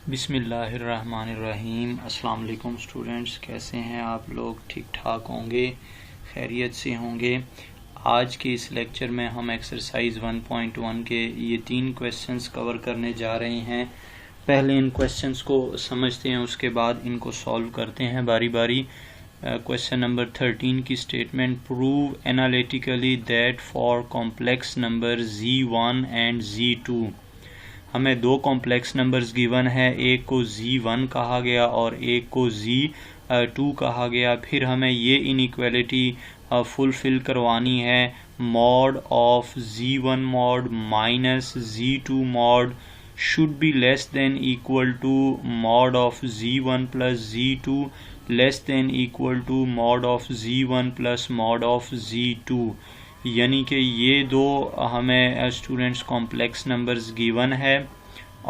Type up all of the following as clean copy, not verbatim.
बिस्मिल्लाहिर्रहमानिर्रहीम। अस्सलाम वालेकुम स्टूडेंट्स, कैसे हैं आप लोग? ठीक ठाक होंगे, खैरियत से होंगे। आज के इस लेक्चर में हम एक्सरसाइज 1.1 के ये 3 क्वेश्चंस कवर करने जा रहे हैं। पहले इन क्वेश्चंस को समझते हैं, उसके बाद इनको सॉल्व करते हैं बारी बारी। क्वेश्चन नंबर 13 की statement, prove analytically that for complex number Z1 and Z2। हमें दो कॉम्प्लेक्स नंबर्स गिवन है, एक को Z1 कहा गया और एक को Z2 कहा गया। फिर हमें ये इनइक्वालिटी फुलफिल करवानी है, mod of Z1 mod minus Z2 mod should be less than equal to mod of Z1 plus Z2 less than equal to mod of Z1 plus mod of Z2। यानी कि ये दो हमें students complex numbers given है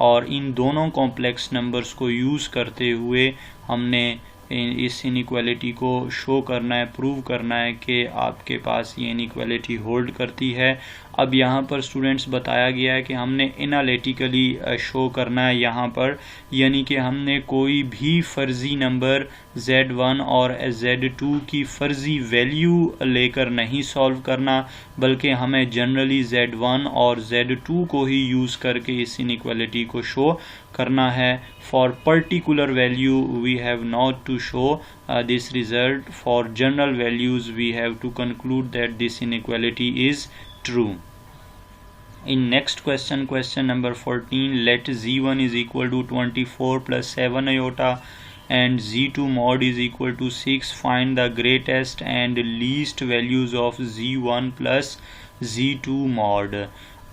और इन दोनों complex numbers को use करते हुए हमने इस इनइक्वालिटी को शो करना है, प्रूव करना है कि आपके पास ये इनइक्वालिटी होल्ड करती है। अब यहाँ पर स्टूडेंट्स बताया गया है कि हमने एनालिटिकली शो करना है यहाँ पर, यानी कि हमने कोई भी फर्जी नंबर Z1 और Z2 की फर्जी वैल्यू लेकर नहीं सॉल्व करना, बल्कि हमें जनरली Z1 और Z2 को ही यूज़ करके इस इनइक्वालिटी को शो करना है। For particular value we have not to show this result, for general values we have to conclude that this inequality is true. In next question, question number 14, let Z1 is equal to 24 plus 7 iota and Z2 mod is equal to 6. Find the greatest and least values of Z1 plus Z2 mod.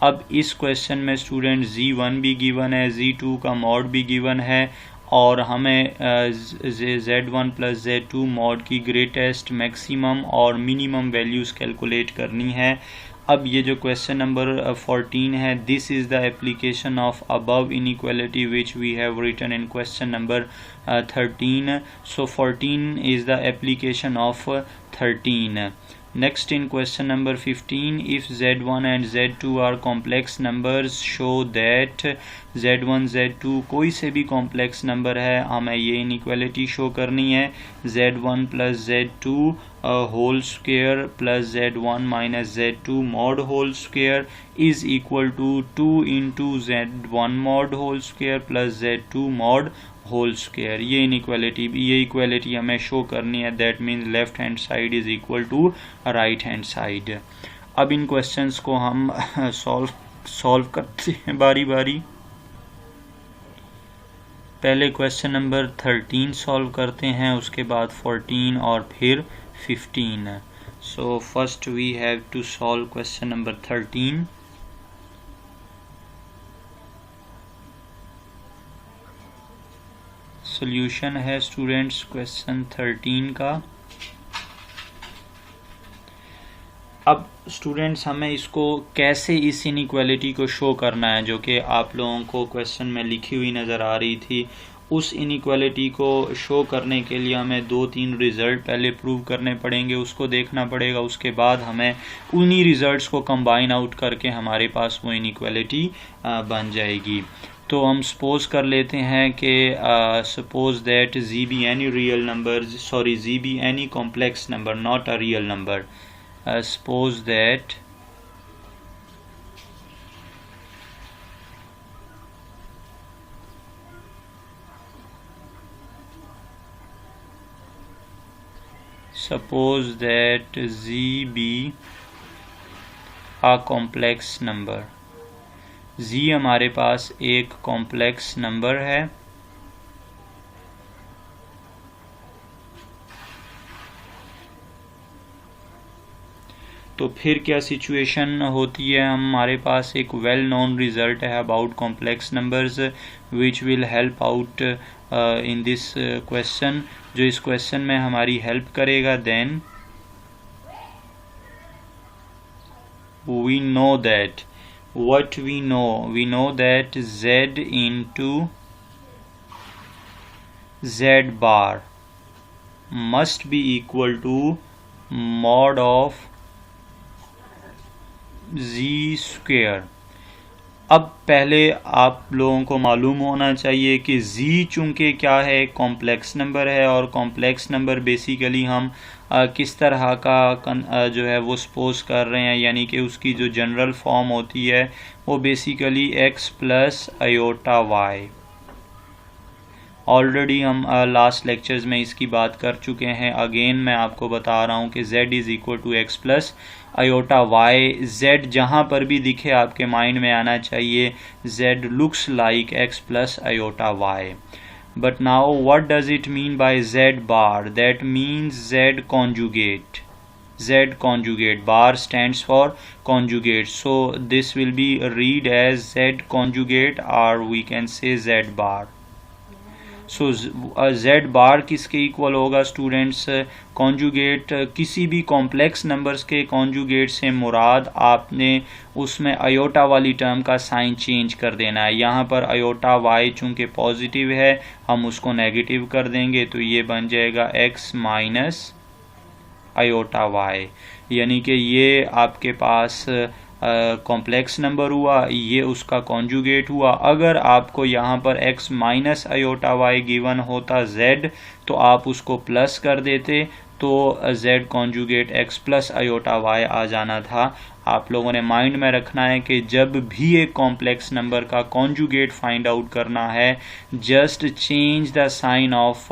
अब इस question में student Z1 भी given है, Z2 का mod भी given है और हमें Z1 प्लस Z2 मॉड की ग्रेटेस्ट, मैक्सिमम और मिनिमम वैल्यूज़ कैलकुलेट करनी है। अब ये जो क्वेश्चन नंबर 14 है, this is the application of above inequality which we have written in question number 13. So 14 is the application of 13. Next, in question number 15, if Z1 and Z2 are complex numbers, show that Z1 Z2 कोई से भी complex number है, हमें ये inequality show करनी है। Z1 plus Z2 whole square plus Z1 minus Z2 mod whole square is equal to 2 into Z1 mod whole square plus Z2 mod whole square. ये equality हमें शो करनी है, that means left hand side is equal to right hand side. अब इन questions को हम solve करते हैं बारी बारी। पहले क्वेश्चन नंबर 13 सॉल्व करते हैं, उसके बाद 14 और फिर 15। So first we have to solve question number 13। Solution है स्टूडेंट्स क्वेश्चन 13 का। अब स्टूडेंट्स हमें इसको कैसे इस इनइक्वालिटी को शो करना है, जो कि आप लोगों को क्वेश्चन में लिखी हुई नज़र आ रही थी, उस इनइक्वालिटी को शो करने के लिए हमें 2-3 रिज़ल्ट पहले प्रूव करने पड़ेंगे, उसको देखना पड़ेगा। उसके बाद हमें उन्हीं रिज़ल्ट्स को कंबाइन आउट करके हमारे पास वो इनइक्वालिटी बन जाएगी। तो हम सपोज कर लेते हैं कि suppose that Z be any real number, sorry Z be any complex number, not a real number. Suppose that Z be a complex number. Z हमारे पास एक कॉम्प्लेक्स नंबर है। तो फिर क्या सिचुएशन होती है, हमारे पास एक वेल नोन रिजल्ट है about complex numbers which will help out in this question, जो इस क्वेश्चन में हमारी हेल्प करेगा। Then we know that what we know that Z into Z bar must be equal to mod of Z square। अब पहले आप लोगों को मालूम होना चाहिए कि z चूँकि क्या है, कॉम्प्लेक्स नंबर है, और कॉम्प्लेक्स नंबर बेसिकली हम किस तरह का जो है वो सपोज कर रहे हैं, यानी कि उसकी जो जनरल फॉर्म होती है वो basically x plus iota y। Already हम लास्ट लेक्चर्स में इसकी बात कर चुके हैं। अगेन मैं आपको बता रहा हूँ कि z is equal to x plus iota y। z जहाँ पर भी दिखे आपके माइंड में आना चाहिए z looks like x plus iota y। But now what does it mean by z bar? That means z conjugate. Z conjugate. Bar stands for conjugate. So this will be read as z conjugate, or we can say z bar. So z बार किसके equal होगा students? Conjugate, किसी भी complex numbers के conjugate से मुराद आपने उसमें aorta वाली term का साइन चेंज कर देना है। यहाँ पर अयोटा y चूँकि पॉजिटिव है हम उसको नेगेटिव कर देंगे, तो ये बन जाएगा x माइनस अयोटा y, यानी कि ये आपके पास कॉम्प्लेक्स नंबर हुआ, ये उसका कॉन्जुगेट हुआ। अगर आपको यहाँ पर x minus iota y given होता z, तो आप उसको प्लस कर देते, तो z conjugate x plus iota y आ जाना था। आप लोगों ने माइंड में रखना है कि जब भी एक कॉम्प्लेक्स नंबर का कॉन्जुगेट फाइंड आउट करना है, just change the sign of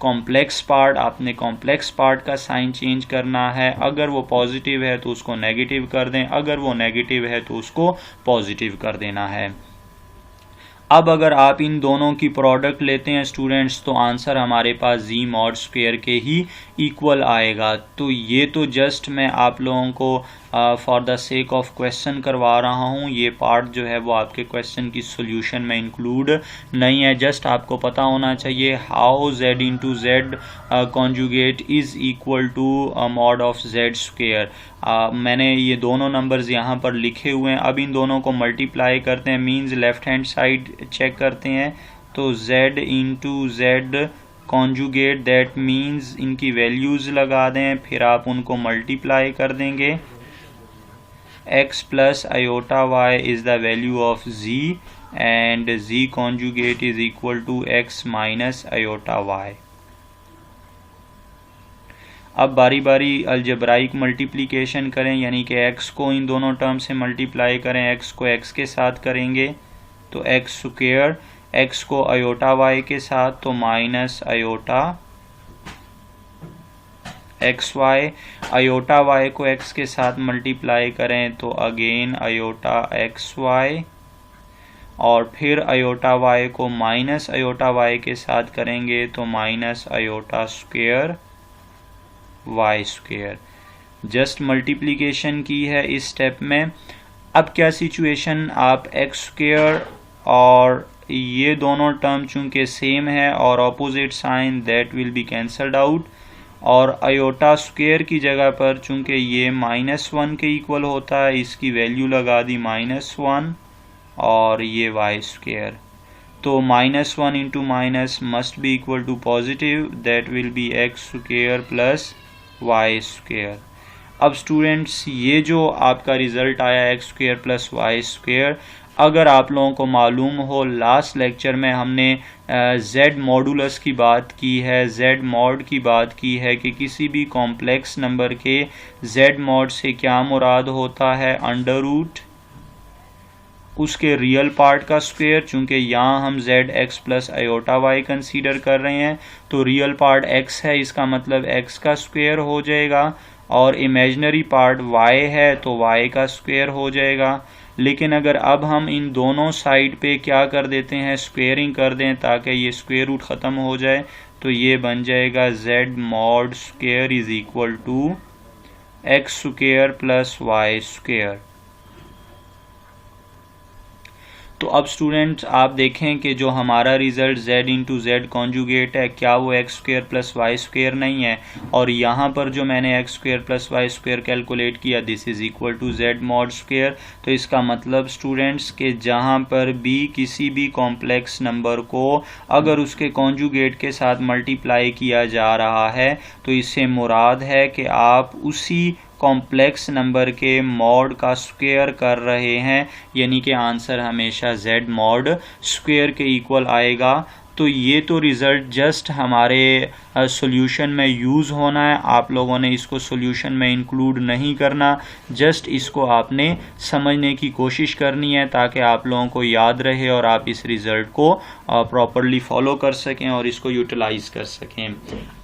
complex part. आपने कॉम्प्लेक्स पार्ट का साइन चेंज करना है। अगर वो पॉजिटिव है तो उसको नेगेटिव कर दें, अगर वो नेगेटिव है तो उसको पॉजिटिव कर देना है। अब अगर आप इन दोनों की प्रोडक्ट लेते हैं स्टूडेंट्स, तो आंसर हमारे पास z मॉड स्क्वायर के ही इक्वल आएगा। तो ये तो जस्ट मैं आप लोगों को for the sake of question करवा रहा हूँ। ये पार्ट जो है वो आपके क्वेश्चन की सॉल्यूशन में इंक्लूड नहीं है। जस्ट आपको पता होना चाहिए how z into z conjugate is equal to mod of z square. मैंने ये दोनों नंबर्स यहाँ पर लिखे हुए हैं। अब इन दोनों को मल्टीप्लाई करते हैं, means left hand side check करते हैं, तो z into z conjugate, that means इनकी वैल्यूज़ लगा दें, फिर आप उनको मल्टीप्लाई कर देंगे। x plus iota y is the value of z and z conjugate is equal to x minus iota y। अब बारी बारी अलजेब्राइक मल्टीप्लिकेशन करें, यानी कि x को इन दोनों टर्म से मल्टीप्लाई करें। x को x के साथ करेंगे तो x स्क्वायर, x को आयोटा y के साथ तो minus iota x y, iota y को x के साथ मल्टीप्लाई करें तो अगेन आयोटा एक्स वाई, और फिर आयोटा y को माइनस आयोटा y के साथ करेंगे तो minus iota square y square. Just multiplication की है इस स्टेप में। अब क्या सिचुएशन, आप x स्क्वायर और ये दोनों टर्म चूंकि सेम है और opposite sign, that will be cancelled out, और आयोटा स्क्वायर की जगह पर चूंकि ये -1 के इक्वल होता है, इसकी वैल्यू लगा दी -1 और ये y स्क्वायर, तो -1 into minus must be equal to positive, that will be x square plus y square. अब स्टूडेंट्स ये जो आपका रिजल्ट आया x square plus y square, अगर आप लोगों को मालूम हो लास्ट लेक्चर में हमने z मॉडुलस की बात की है, z मॉड की बात की है कि किसी भी कॉम्प्लेक्स नंबर के z मॉड से क्या मुराद होता है, अंडर रूट उसके रियल पार्ट का स्क्वायर। चूंकि यहाँ हम z x plus iota y consider कर रहे हैं तो रियल पार्ट x है, इसका मतलब x का स्क्वायर हो जाएगा, और इमेजिनरी पार्ट y है तो y का स्क्वायर हो जाएगा। लेकिन अगर अब हम इन दोनों साइड पे क्या कर देते हैं, स्क्वेयरिंग कर दें ताकि ये स्क्वायर रूट ख़त्म हो जाए, तो ये बन जाएगा z mod square is equal to x square plus y square. तो अब स्टूडेंट्स आप देखें कि जो हमारा result z into z conjugate है, क्या वो x square plus y square नहीं है, और यहाँ पर जो मैंने x square plus y square calculate किया, this is equal to z mod square. तो इसका मतलब स्टूडेंट्स के जहाँ पर भी किसी भी कॉम्प्लेक्स नंबर को अगर उसके कॉन्जुगेट के साथ मल्टीप्लाई किया जा रहा है, तो इससे मुराद है कि आप उसी कॉम्प्लेक्स नंबर के मॉड का स्क्वायर कर रहे हैं, यानी कि आंसर हमेशा z मॉड स्क्वायर के इक्वल आएगा। तो ये तो रिज़ल्ट जस्ट हमारे सॉल्यूशन में यूज़ होना है, आप लोगों ने इसको सॉल्यूशन में इंक्लूड नहीं करना, जस्ट इसको आपने समझने की कोशिश करनी है ताकि आप लोगों को याद रहे और आप इस रिज़ल्ट को प्रॉपरली फॉलो कर सकें और इसको यूटिलाइज कर सकें।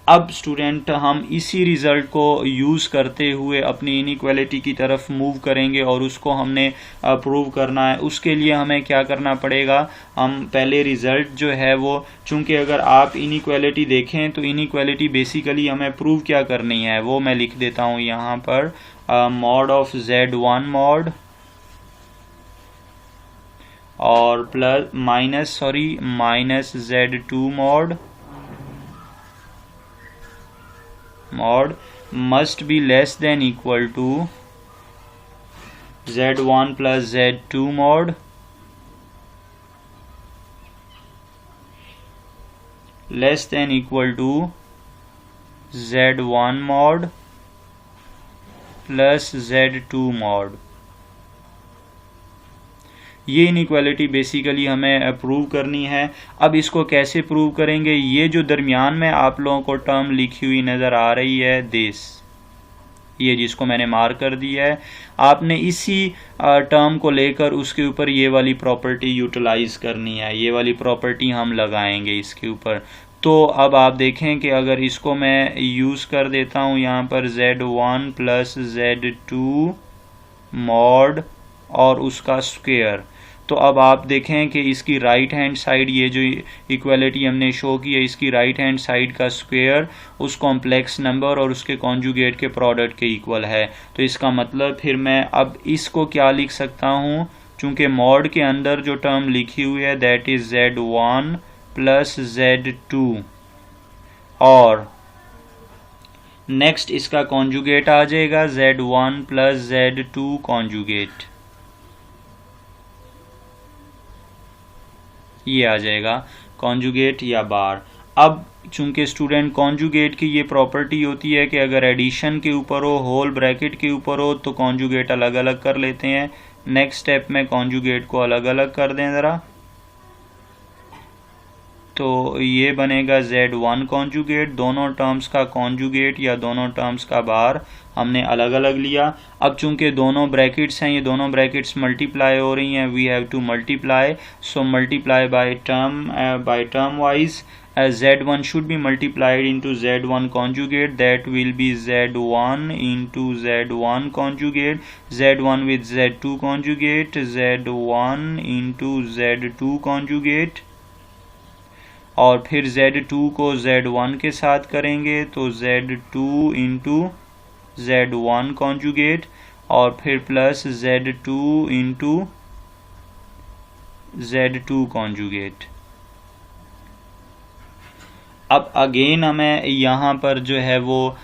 अब स्टूडेंट हम इसी रिज़ल्ट को यूज़ करते हुए अपनी इनइक्वालिटी की तरफ मूव करेंगे और उसको हमने प्रूव करना है। उसके लिए हमें क्या करना पड़ेगा, हम पहले रिज़ल्ट जो है वो, चूंकि अगर आप इनइक्वालिटी देखें तो इनइक्वालिटी बेसिकली हमें प्रूव क्या करनी है वो मैं लिख देता हूँ यहाँ पर, मॉड ऑफ z1 मॉड और plus minus z2 mod must be less than equal to z1 plus z2 mod less than equal to z1 mod plus z2 mod। ये इनइक्वालिटी बेसिकली हमें प्रूव करनी है। अब इसको कैसे प्रूव करेंगे, ये जो दरमियान में आप लोगों को टर्म लिखी हुई नज़र आ रही है दिस, ये जिसको मैंने मार्क कर दिया है, आपने इसी टर्म को लेकर उसके ऊपर ये वाली प्रॉपर्टी यूटिलाइज करनी है, ये वाली प्रॉपर्टी हम लगाएंगे इसके ऊपर। तो अब आप देखें कि अगर इसको मैं यूज़ कर देता हूँ यहाँ पर z1 प्लस z2 मॉड और उसका स्क्वायर, तो अब आप देखें कि इसकी राइट हैंड साइड, ये जो इक्वालिटी हमने शो की है, इसकी राइट हैंड साइड का स्क्वायर उस कॉम्प्लेक्स नंबर और उसके कॉन्जुगेट के प्रोडक्ट के इक्वल है। तो इसका मतलब फिर मैं अब इसको क्या लिख सकता हूँ, चूंकि मॉड के अंदर जो टर्म लिखी हुई है that is z1 plus z2 और नेक्स्ट इसका कॉन्जुगेट आ जाएगा z1 प्लस z2 कॉन्जुगेट, ये आ जाएगा कॉन्जुगेट या बार। अब चूंकि स्टूडेंट कॉन्जुगेट की ये प्रॉपर्टी होती है कि अगर एडिशन के ऊपर हो, होल ब्रैकेट के ऊपर हो, तो कॉन्जुगेट अलग अलग कर लेते हैं। नेक्स्ट स्टेप में कॉन्जुगेट को अलग अलग कर दें ज़रा, तो ये बनेगा z1 कॉन्जुगेट, दोनों टर्म्स का कॉन्जुगेट या दोनों टर्म्स का बार हमने अलग अलग लिया। अब चूंकि दोनों ब्रैकेट्स हैं, ये दोनों ब्रैकेट्स मल्टीप्लाई हो रही हैं, we have to multiply, so multiply by term wise, z1 should be multiplied into z1 conjugate, that will be z1 into z1 conjugate, z1 with z2 conjugate, z1 into z2 conjugate, और फिर z2 को z1 के साथ करेंगे तो z2 into z1 conjugate और फिर plus z2 into z2 conjugate. अब अगेन हमें यहाँ पर जो है वो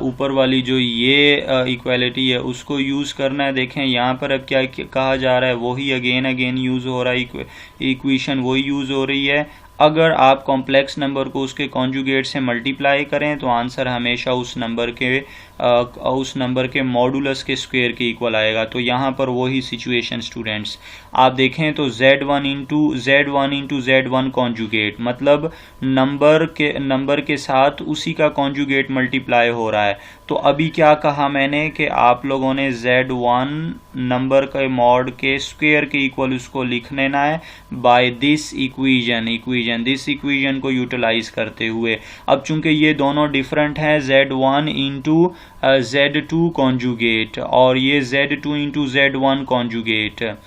ऊपर वाली जो ये इक्वालिटी है उसको यूज़ करना है। देखें यहाँ पर अब क्या कहा जा रहा है, वही अगेन यूज़ हो रहा है, इक्वेशन वही यूज़ हो रही है। अगर आप कॉम्प्लेक्स नंबर को उसके कॉन्जुगेट से मल्टीप्लाई करें तो आंसर हमेशा उस नंबर के मॉडुलस के स्क्वायर के इक्वल आएगा। तो यहाँ पर वही सिचुएशन स्टूडेंट्स आप देखें तो z1 इंटू z1 कॉन्जुगेट, मतलब नंबर के साथ उसी का कॉन्जुगेट मल्टीप्लाई हो रहा है। तो अभी क्या कहा मैंने कि आप लोगों ने z1 नंबर के मॉड के स्क्वायर के इक्वल उसको लिख लेना है बाय दिस इक्वेशन को यूटिलाइज करते हुए। अब चूंकि ये दोनों डिफरेंट हैं, z1 इंटू z2 कॉन्जुगेट और ये z2 इंटू z1 कॉन्जुगेट,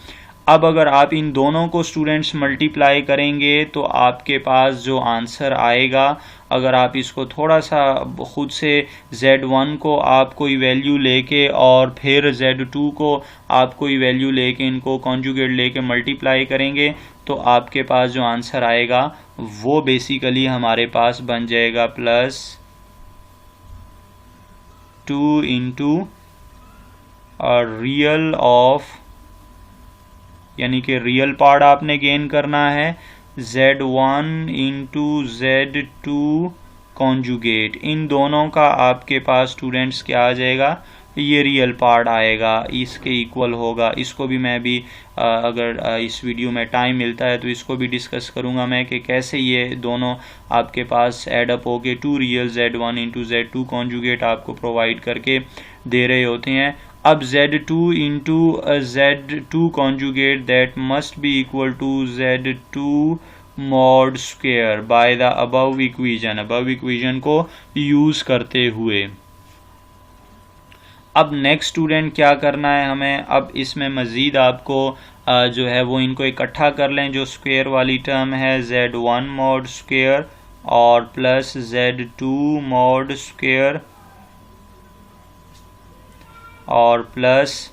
अब अगर आप इन दोनों को स्टूडेंट्स मल्टीप्लाई करेंगे तो आपके पास जो आंसर आएगा, अगर आप इसको थोड़ा सा खुद से z1 को आप कोई वैल्यू लेके और फिर z2 को आप कोई वैल्यू लेके इनको कॉन्जुगेट लेके मल्टीप्लाई करेंगे तो आपके पास जो आंसर आएगा वो बेसिकली हमारे पास बन जाएगा प्लस 2 इंटू रियल ऑफ, यानी कि रियल पार्ट आपने गेन करना है z1 इंटू z2 कॉन्जुगेट। इन दोनों का आपके पास स्टूडेंट्स क्या आ जाएगा, ये रियल पार्ट आएगा, इसके इक्वल होगा। इसको भी मैं भी अगर इस वीडियो में टाइम मिलता है तो इसको भी डिस्कस करूँगा मैं कि कैसे ये दोनों आपके पास एडअप हो के two real Z1 into Z2 conjugate आपको प्रोवाइड करके दे रहे होते हैं। अब Z2 into Z2 conjugate that must be equal to Z2 mod square by the above equation को यूज करते हुए। अब नेक्स्ट स्टूडेंट क्या करना है हमें, अब इसमें मज़ीद आपको जो है वो इनको इकट्ठा कर लें। जो स्क्वायर वाली टर्म है Z1 mod स्क्वायर और प्लस Z2 mod स्क्वायर और प्लस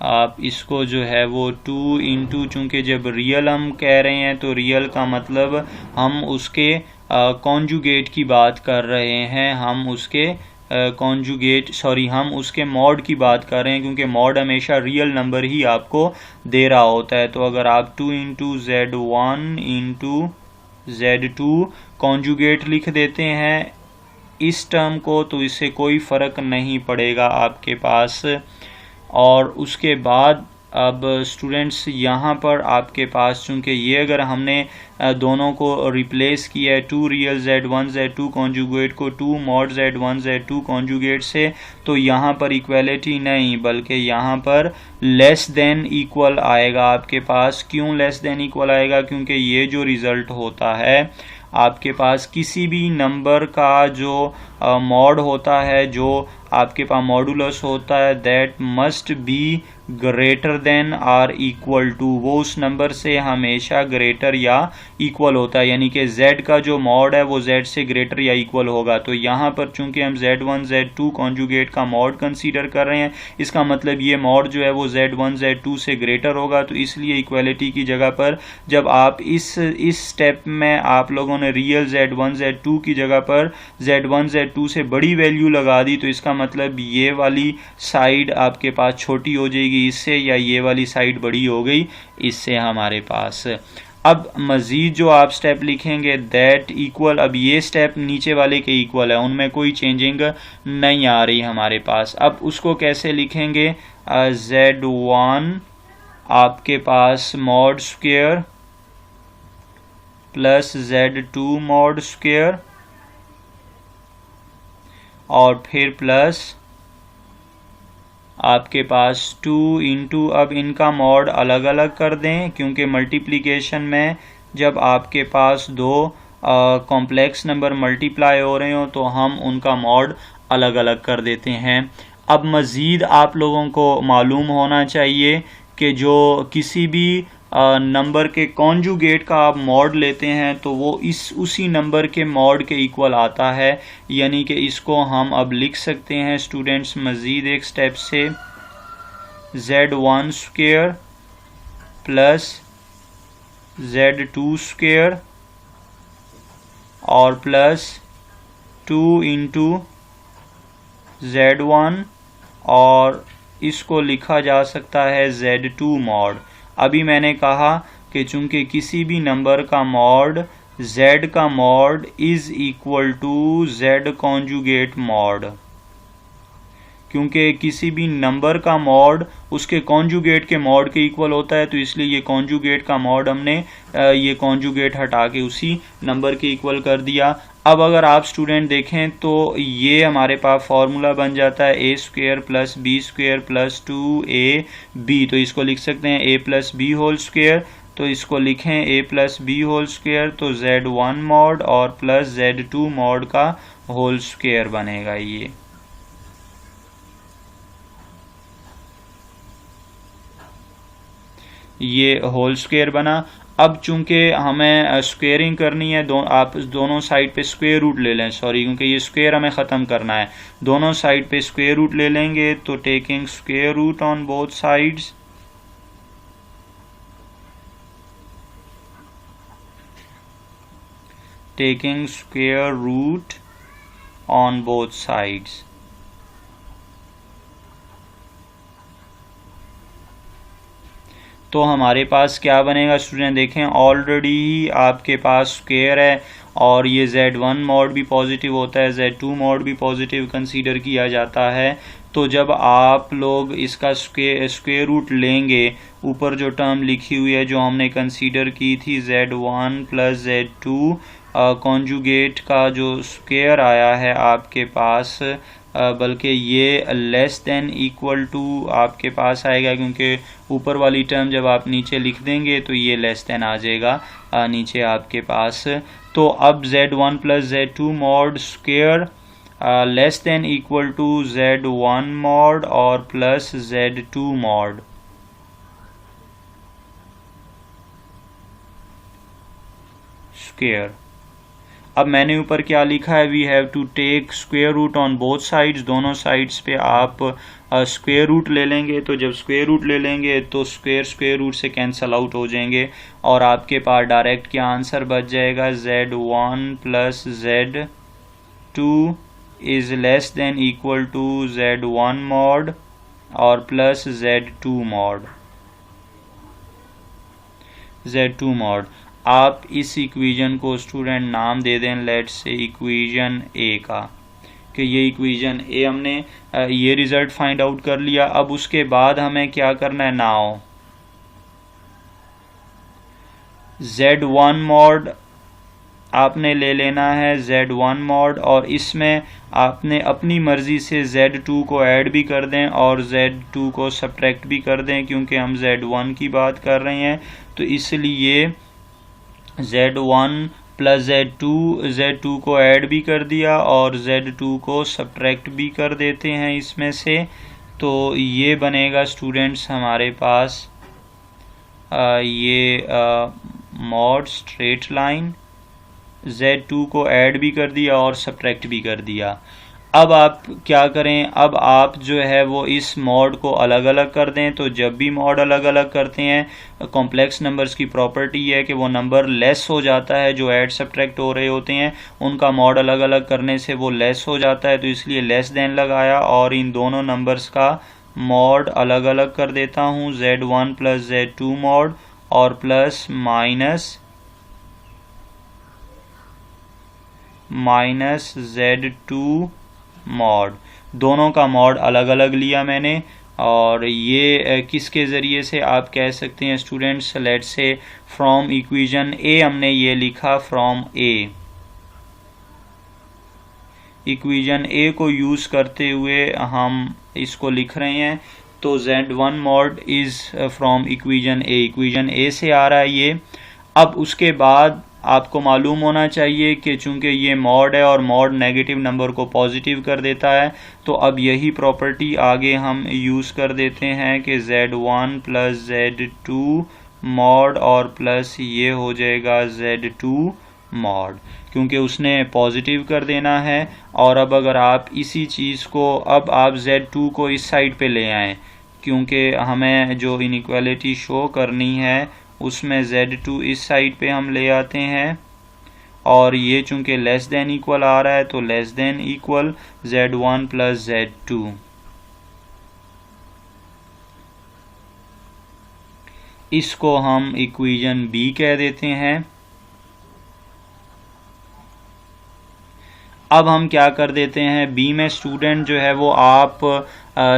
आप इसको जो है वो 2 इंटू, चूँकि जब रियल हम कह रहे हैं तो रियल का मतलब हम उसके कॉन्जुगेट की बात कर रहे हैं, हम उसके हम उसके मॉड की बात कर रहे हैं, क्योंकि मॉड हमेशा रियल नंबर ही आपको दे रहा होता है। तो अगर आप 2 into Z1 into Z2 conjugate लिख देते हैं इस टर्म को, तो इससे कोई फ़र्क नहीं पड़ेगा आपके पास। और उसके बाद अब स्टूडेंट्स यहाँ पर आपके पास चूँकि ये अगर हमने दोनों को रिप्लेस किया है, to real Z1 Z2 conjugate को 2 mod Z1 Z2 कॉन्जुगेट से, तो यहाँ पर इक्वलिटी नहीं बल्कि यहाँ पर लेस देन इक्वल आएगा आपके पास। क्यों लेस देन इक्वल आएगा? क्योंकि ये जो रिज़ल्ट होता है आपके पास किसी भी नंबर का जो मॉड होता है, जो आपके पास मॉडुलस होता है, that must be greater than or equal to, वो उस नंबर से हमेशा ग्रेटर या इक्वल होता है। यानी कि z का जो मॉड है वो z से ग्रेटर या इक्वल होगा। तो यहाँ पर चूंकि हम Z1 Z2 कॉन्जुगेट का मॉड कंसीडर कर रहे हैं, इसका मतलब ये मॉड जो है वो Z1 Z2 से ग्रेटर होगा। तो इसलिए इक्वलिटी की जगह पर जब आप इस स्टेप में आप लोगों ने रियल Z1 Z2 की जगह पर Z1 Z2 से बड़ी वैल्यू लगा दी, तो इसका मतलब ये वाली साइड आपके पास छोटी हो जाएगी इससे, या ये वाली साइड बड़ी हो गई इससे हमारे पास। अब मज़ीद जो आप स्टेप लिखेंगे दैट इक्वल, अब ये स्टेप नीचे वाले के इक्वल है, उनमें कोई चेंजिंग नहीं आ रही हमारे पास। अब उसको कैसे लिखेंगे? Z1 आपके पास mod square plus Z2 mod square और फिर प्लस आपके पास 2 इंटू, अब इनका मॉड अलग अलग कर दें क्योंकि मल्टीप्लिकेशन में जब आपके पास दो कॉम्प्लेक्स नंबर मल्टीप्लाई हो रहे हो तो हम उनका मॉड अलग अलग कर देते हैं। अब मज़ीद आप लोगों को मालूम होना चाहिए कि जो किसी भी नंबर के कॉन्जुगेट का आप मॉड लेते हैं तो वो उसी नंबर के मॉड के इक्वल आता है। यानी कि इसको हम अब लिख सकते हैं स्टूडेंट्स मज़ीद एक स्टेप से, Z1 square plus Z2 square और प्लस 2 इंटू Z1 और इसको लिखा जा सकता है Z2 मॉड। अभी मैंने कहा कि चूंकि किसी भी नंबर का मॉड z का mod is equal to z conjugate mod, क्योंकि किसी भी नंबर का मॉड उसके कॉन्जुगेट के मॉड के इक्वल होता है, तो इसलिए ये कॉन्जुगेट का मॉड हमने ये कॉन्जुगेट हटा के उसी नंबर के इक्वल कर दिया। अब अगर आप स्टूडेंट देखें तो ये हमारे पास फॉर्मूला बन जाता है a square plus b square plus 2ab। तो इसको लिख सकते हैं a plus b whole square, तो इसको लिखें a plus b whole square, तो Z1 मॉड और प्लस Z2 मॉड का होल स्क्वायर बनेगा। ये होल स्क्वायर बना। अब चूंकि हमें स्क्वेयरिंग करनी है, आप दोनों साइड पे स्क्वेयर रूट ले लें, क्योंकि ये स्क्वेयर हमें ख़त्म करना है, दोनों साइड पे स्क्वेयर रूट ले लेंगे। तो taking square root on both sides, taking square root on both sides, तो हमारे पास क्या बनेगा स्टूडेंट? देखें ऑलरेडी आपके पास स्क्वायर है और ये Z1 मॉड भी पॉजिटिव होता है, Z2 मॉड भी पॉजिटिव कंसीडर किया जाता है। तो जब आप लोग इसका स्क्वायर रूट लेंगे, ऊपर जो टर्म लिखी हुई है जो हमने कंसीडर की थी Z1 प्लस Z2 कॉन्जुगेट का जो स्क्वायर आया है आपके पास, बल्कि ये लेस देन इक्वल टू आपके पास आएगा, क्योंकि ऊपर वाली टर्म जब आप नीचे लिख देंगे तो ये लेस देन आ जाएगा नीचे आपके पास। तो अब Z1 plus Z2 mod square less than equal to Z1 mod और प्लस Z2 मॉड। स्क्वायर, अब मैंने ऊपर क्या लिखा है, we have to take square root on both sides, दोनों साइड्स पे आप स्क्वायर रूट ले लेंगे। तो जब स्क्वायर रूट ले लेंगे तो स्क्वायर रूट से कैंसल आउट हो जाएंगे और आपके पास डायरेक्ट क्या आंसर बच जाएगा, Z1 plus Z2 is less than equal to Z1 mod और plus Z2 mod. Z2 mod, आप इस इक्वेशन को स्टूडेंट नाम दे दें, लेट्स से इक्वेशन ए का, कि ये इक्वेशन ए हमने ये रिजल्ट फाइंड आउट कर लिया। अब उसके बाद हमें क्या करना है, नाउ Z1 मॉड आपने ले लेना है, Z1 मॉड, और इसमें आपने अपनी मर्जी से Z2 को ऐड भी कर दें और Z2 को सब्ट्रैक्ट भी कर दें, क्योंकि हम Z1 की बात कर रहे हैं। तो इसलिए Z1 प्लस Z2 को ऐड भी कर दिया और Z2 को सब्ट्रैक्ट भी कर देते हैं इसमें से। तो ये बनेगा स्टूडेंट्स हमारे पास ये मॉड स्ट्रेट लाइन, Z2 को ऐड भी कर दिया और सब्ट्रैक्ट भी कर दिया। अब आप क्या करें, अब आप जो है वो इस मॉड को अलग अलग कर दें। तो जब भी मॉड अलग अलग करते हैं, कॉम्प्लेक्स नंबर्स की प्रॉपर्टी है कि वो नंबर लेस हो जाता है, जो ऐड सब्ट्रैक्ट हो रहे होते हैं उनका मॉड अलग अलग करने से वो लेस हो जाता है। तो इसलिए लेस देन लगाया और इन दोनों नंबर्स का मॉड अलग अलग कर देता हूँ, Z1 प्लस Z2 मॉड और प्लस माइनस Z2 मॉड। दोनों का मॉड अलग अलग लिया मैंने, और ये किसके ज़रिए से आप कह सकते हैं students, let's say from equation A हमने ये लिखा, फ्रॉम ए, इक्वेशन ए को यूज़ करते हुए हम इसको लिख रहे हैं। तो Z1 mod is from equation A से आ रहा है ये। अब उसके बाद आपको मालूम होना चाहिए कि चूंकि ये मॉड है और मॉड नेगेटिव नंबर को पॉजिटिव कर देता है, तो अब यही प्रॉपर्टी आगे हम यूज़ कर देते हैं कि Z1 प्लस Z2 मॉड और प्लस ये हो जाएगा Z2 मॉड, क्योंकि उसने पॉजिटिव कर देना है। और अब अगर आप इसी चीज़ को, अब आप Z2 को इस साइड पे ले आएँ, क्योंकि हमें जो इनइक्वालिटी शो करनी है उसमें Z2 इस साइड पे हम ले आते हैं, और ये चूंकि लेस देन इक्वल आ रहा है तो less than equal Z1 plus Z2। इसको हम इक्वेशन बी कह देते हैं। अब हम क्या कर देते हैं, बी में स्टूडेंट जो है वो आप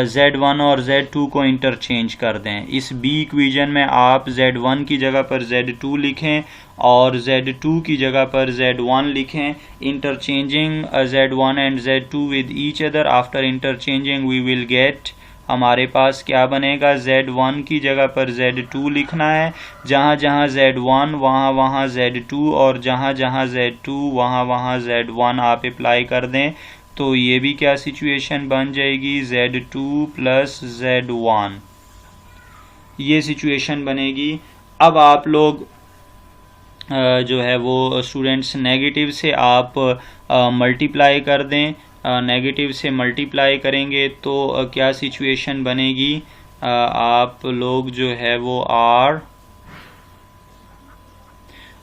Z1 और Z2 को इंटरचेंज कर दें। इस बी इक्वेशन में आप Z1 की जगह पर Z2 लिखें और Z2 की जगह पर Z1 लिखें। Interchanging Z1 and Z2 with each other, after interchanging we will get, हमारे पास क्या बनेगा, Z1 की जगह पर Z2 लिखना है, जहाँ जहाँ Z1 वहाँ वहाँ Z2, और जहाँ जहाँ Z2 वहाँ वहाँ Z1 आप अप्लाई कर दें। तो ये भी क्या सिचुएशन बन जाएगी, Z2 प्लस Z1, ये सिचुएशन बनेगी। अब आप लोग जो है वो स्टूडेंट्स नेगेटिव से आप मल्टीप्लाई कर दें, नेगेटिव से मल्टीप्लाई करेंगे तो क्या सिचुएशन बनेगी, आप लोग जो है वो R,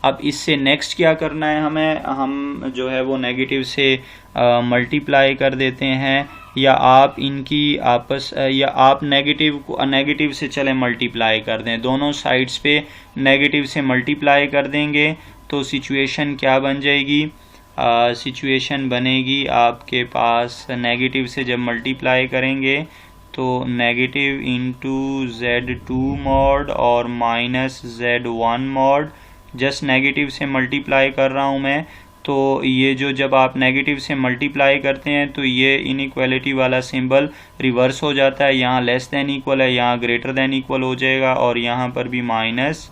अब इससे नेक्स्ट क्या करना है हमें, हम जो है वो नेगेटिव से मल्टीप्लाई कर देते हैं, या आप इनकी आपस या आप नेगेटिव से चले मल्टीप्लाई कर दें, दोनों साइड्स पे नेगेटिव से मल्टीप्लाई कर देंगे। तो सिचुएशन क्या बन जाएगी, सिचुएशन बनेगी आपके पास नेगेटिव से जब मल्टीप्लाई करेंगे तो नेगेटिव इंटू Z2 मॉड और minus Z1 mod. Just negative से मल्टीप्लाई कर रहा हूँ मैं, तो ये जो जब आप नेगेटिव से मल्टीप्लाई करते हैं तो ये इनइक्वालिटी वाला सिंबल रिवर्स हो जाता है, यहाँ लेस देन इक्वल है, यहाँ ग्रेटर देन इक्वल हो जाएगा और यहाँ पर भी minus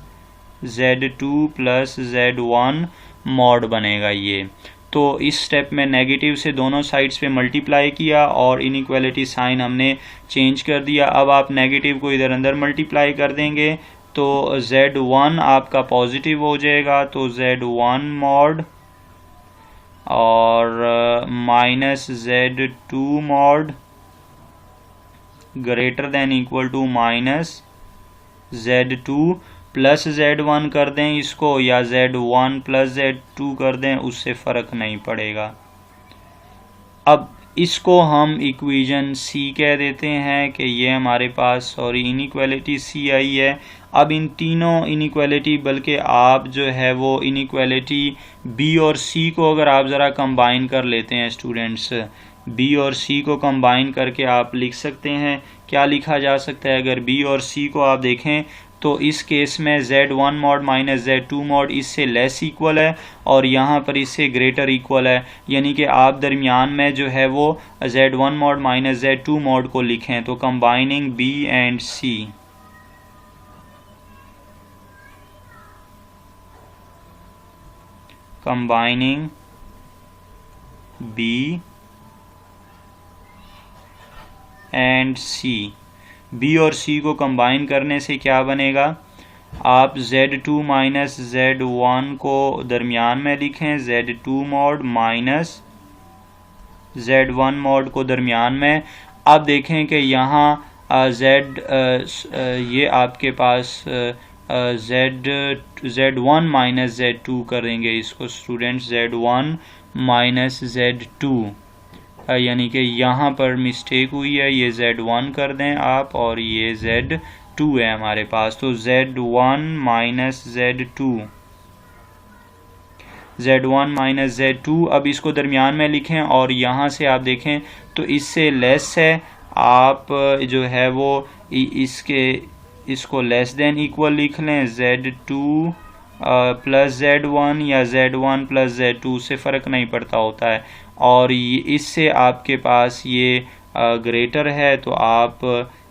Z2 plus Z1 mod बनेगा ये। तो इस स्टेप में नेगेटिव से दोनों साइड्स पे मल्टीप्लाई किया और इनइक्वालिटी साइन हमने चेंज कर दिया। अब आप नेगेटिव को इधर अंदर मल्टीप्लाई कर देंगे तो Z1 आपका पॉजिटिव हो जाएगा, तो Z1 मॉड और minus Z2 mod greater than equal to minus Z2 plus Z1 कर दें इसको या Z1 प्लस Z2 कर दें, उससे फ़र्क नहीं पड़ेगा। अब इसको हम इक्वेशन C कह देते हैं कि ये हमारे पास इनइक्वालिटी C आई है। अब इन तीनों इनइक्वालिटी, बल्कि आप जो है वो इनइक्वालिटी B और C को अगर आप ज़रा कंबाइन कर लेते हैं स्टूडेंट्स, B और C को कंबाइन करके आप लिख सकते हैं। क्या लिखा जा सकता है, अगर B और C को आप देखें तो इस केस में Z1 mod minus Z2 mod इससे लेस इक्वल है और यहाँ पर इससे ग्रेटर इक्वल है, यानी कि आप दरमियान में जो है वो Z1 mod minus Z2 mod को लिखें। तो combining B and C, combining B and C, B और C को कंबाइन करने से क्या बनेगा, आप Z2 माइनस Z1 को दरमियान में लिखें, Z2 mod minus Z1 mod को दरमियान में। अब देखें कि यहाँ ये आपके पास Z1 माइनस Z2 करेंगे इसको स्टूडेंट्स, Z1 माइनस Z2, यानी कि यहाँ पर मिस्टेक हुई है, ये Z1 कर दें आप और ये Z2 है हमारे पास। तो Z1 माइनस Z2, अब इसको दरमियान में लिखें और यहाँ से आप देखें तो इससे लेस है, आप जो है वो इसको लेस देन इक्वल लिख लें, Z2 प्लस Z1 या Z1 प्लस Z2 से फ़र्क नहीं पड़ता होता है, और इससे आपके पास ये ग्रेटर है तो आप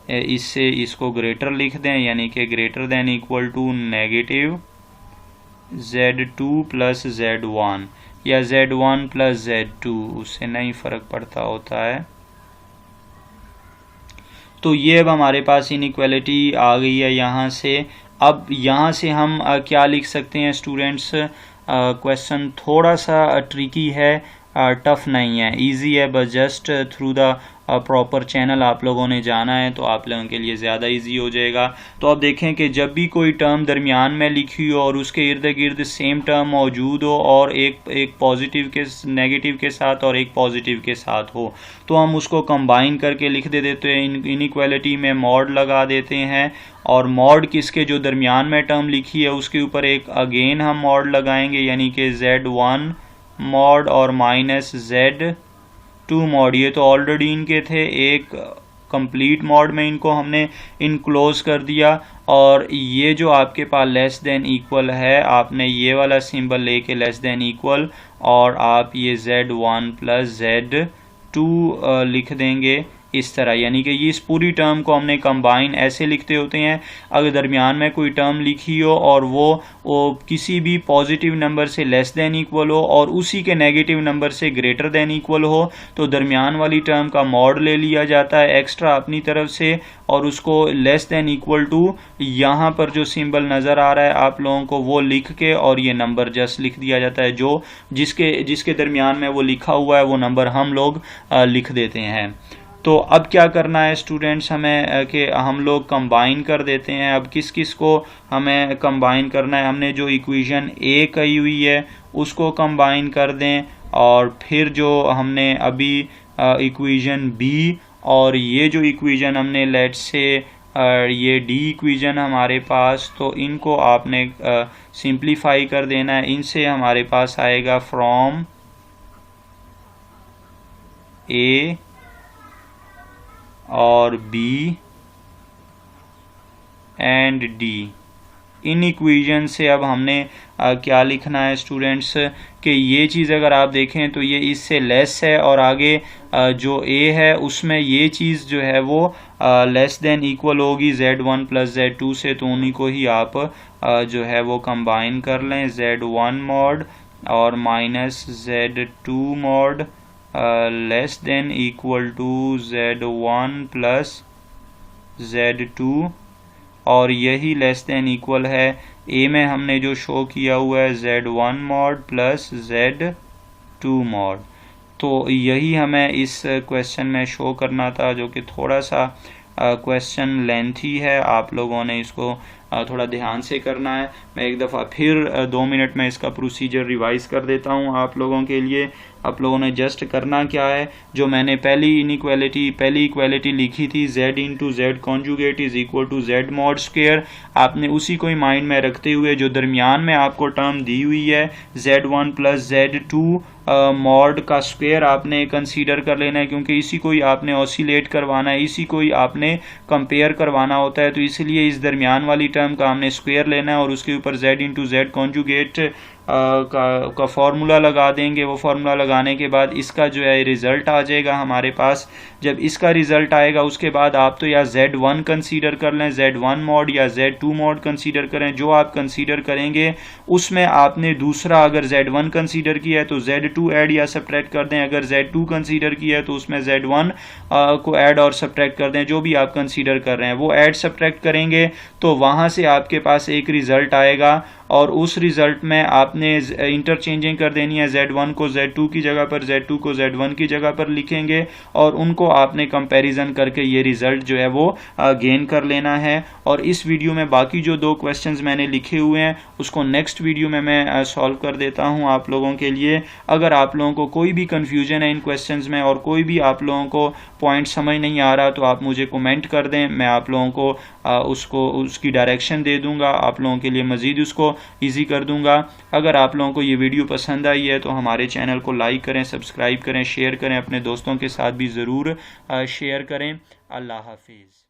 इससे इसको ग्रेटर लिख दें, यानी कि greater than equal to negative Z2 plus Z1 या Z1 प्लस Z2, उससे नहीं फ़र्क पड़ता होता है। तो ये अब हमारे पास इनइक्वालिटी आ गई है यहाँ से। अब यहाँ से हम क्या लिख सकते हैं स्टूडेंट्स, क्वेश्चन थोड़ा सा ट्रिकी है, टफ नहीं है, इजी है, बस just through the proper channel आप लोगों ने जाना है तो आप लोगों के लिए ज़्यादा इजी हो जाएगा। तो अब देखें कि जब भी कोई टर्म दरमियान में लिखी हो और उसके इर्द गिर्द सेम टर्म मौजूद हो और एक पॉजिटिव के नेगेटिव के साथ और एक पॉजिटिव के साथ हो, तो हम उसको कंबाइन करके लिख देते हैं, इनइक्वालिटी में मॉड लगा देते हैं और मॉड किसके जो दरमियान में टर्म लिखी है उसके ऊपर एक अगेन हम मॉड लगाएंगे, यानी कि Z1 मॉड और माइनस Z2 मॉड। ये तो ऑलरेडी इनके थे, एक कंप्लीट मॉड में इनको हमने इनक्लोज कर दिया, और ये जो आपके पास लेस देन इक्वल है आपने ये वाला सिंबल लेके लेस देन इक्वल और आप ये Z1 प्लस Z2 लिख देंगे इस तरह, यानी कि ये इस पूरी टर्म को हमने कंबाइन ऐसे लिखते होते हैं। अगर दरमियान में कोई टर्म लिखी हो और वो किसी भी पॉजिटिव नंबर से लेस देन इक्वल हो और उसी के नेगेटिव नंबर से ग्रेटर देन इक्वल हो, तो दरमियान वाली टर्म का मॉड ले लिया जाता है एक्स्ट्रा अपनी तरफ से और उसको लेस देन इक्वल टू यहाँ पर जो सिंबल नज़र आ रहा है आप लोगों को वो लिख के और ये नंबर जस्ट लिख दिया जाता है, जो जिसके दरमियान में वो लिखा हुआ है वो नंबर हम लोग लिख देते हैं। तो अब क्या करना है स्टूडेंट्स हमें कि हम लोग कंबाइन कर देते हैं। अब किस किस को हमें कंबाइन करना है, हमने जो इक्वेशन ए कही हुई है उसको कंबाइन कर दें और फिर जो हमने अभी इक्वेशन बी और ये जो इक्वेशन हमने लेट्स से ये डी इक्वेशन हमारे पास, तो इनको आपने सिंप्लीफाई कर देना है। इनसे हमारे पास आएगा फ्रॉम ए और बी एंड डी। इन इक्वेशन से अब हमने क्या लिखना है स्टूडेंट्स कि ये चीज़ अगर आप देखें तो ये इससे लेस है, और आगे जो ए है उसमें ये चीज़ जो है वो लेस देन इक्वल होगी Z1 प्लस Z2 से, तो उन्हीं को ही आप जो है वो कंबाइन कर लें, Z1 मॉड और minus Z2 mod less than equal to Z1 plus Z2, और यही लेस देन इक्वल है ए में हमने जो शो किया हुआ है Z1 mod plus Z2 mod. तो यही हमें इस क्वेश्चन में शो करना था, जो कि थोड़ा सा क्वेश्चन लेंथी है। आप लोगों ने इसको थोड़ा ध्यान से करना है। मैं एक दफ़ा फिर 2 मिनट में इसका प्रोसीजर रिवाइज कर देता हूँ आप लोगों के लिए। आप लोगों ने जस्ट करना क्या है, जो मैंने पहली इक्वालिटी लिखी थी Z into z conjugate is equal to Z mod square, आपने उसी को ही माइंड में रखते हुए जो दरमियान में आपको टर्म दी हुई है Z1 प्लस Z2 मॉड का स्क्वायर आपने कंसीडर कर लेना है, क्योंकि इसी को ही आपने ऑसिलेट करवाना है, इसी को ही आपने कंपेयर करवाना होता है। तो इसलिए इस दरमियान वाली टर्म का हमने स्क्वायर लेना है और उसके ऊपर Z इंटू जेड कॉन्जुगेट का फॉर्मूला लगा देंगे। वो फार्मूला लगाने के बाद इसका जो है रिज़ल्ट आ जाएगा हमारे पास। जब इसका रिज़ल्ट आएगा उसके बाद आप तो या Z1 कंसीडर कर लें, Z1 मॉड, या Z2 मॉड कंसीडर करें। जो आप कंसीडर करेंगे उसमें आपने दूसरा अगर Z1 कंसीडर किया है तो Z2 ऐड या सब्ट्रैक्ट कर दें, अगर Z2 कंसीडर किया है तो उसमें Z1 को ऐड और सब्ट्रैक्ट कर दें। जो भी आप कंसीडर कर रहे हैं वो ऐड सब्ट्रैक्ट करेंगे तो वहाँ से आपके पास एक रिज़ल्ट आएगा, और उस रिज़ल्ट में आपने इंटरचेंजिंग कर देनी है। Z1 को Z2 की जगह पर, Z2 को Z1 की जगह पर लिखेंगे, और उनको आपने कंपैरिजन करके ये रिज़ल्ट जो है वो गेन कर लेना है। और इस वीडियो में बाकी जो 2 क्वेश्चंस मैंने लिखे हुए हैं उसको नेक्स्ट वीडियो में मैं सॉल्व कर देता हूँ आप लोगों के लिए। अगर आप लोगों को कोई भी कन्फ्यूजन है इन क्वेश्चंस में और कोई भी आप लोगों को पॉइंट समझ नहीं आ रहा तो आप मुझे कमेंट कर दें, मैं आप लोगों को उसकी डायरेक्शन दे दूंगा, आप लोगों के लिए मज़ीद उसको ईजी कर दूंगा। अगर आप लोगों को ये वीडियो पसंद आई है तो हमारे चैनल को लाइक करें, सब्सक्राइब करें, शेयर करें, अपने दोस्तों के साथ भी ज़रूर शेयर करें। अल्लाह हाफिज़।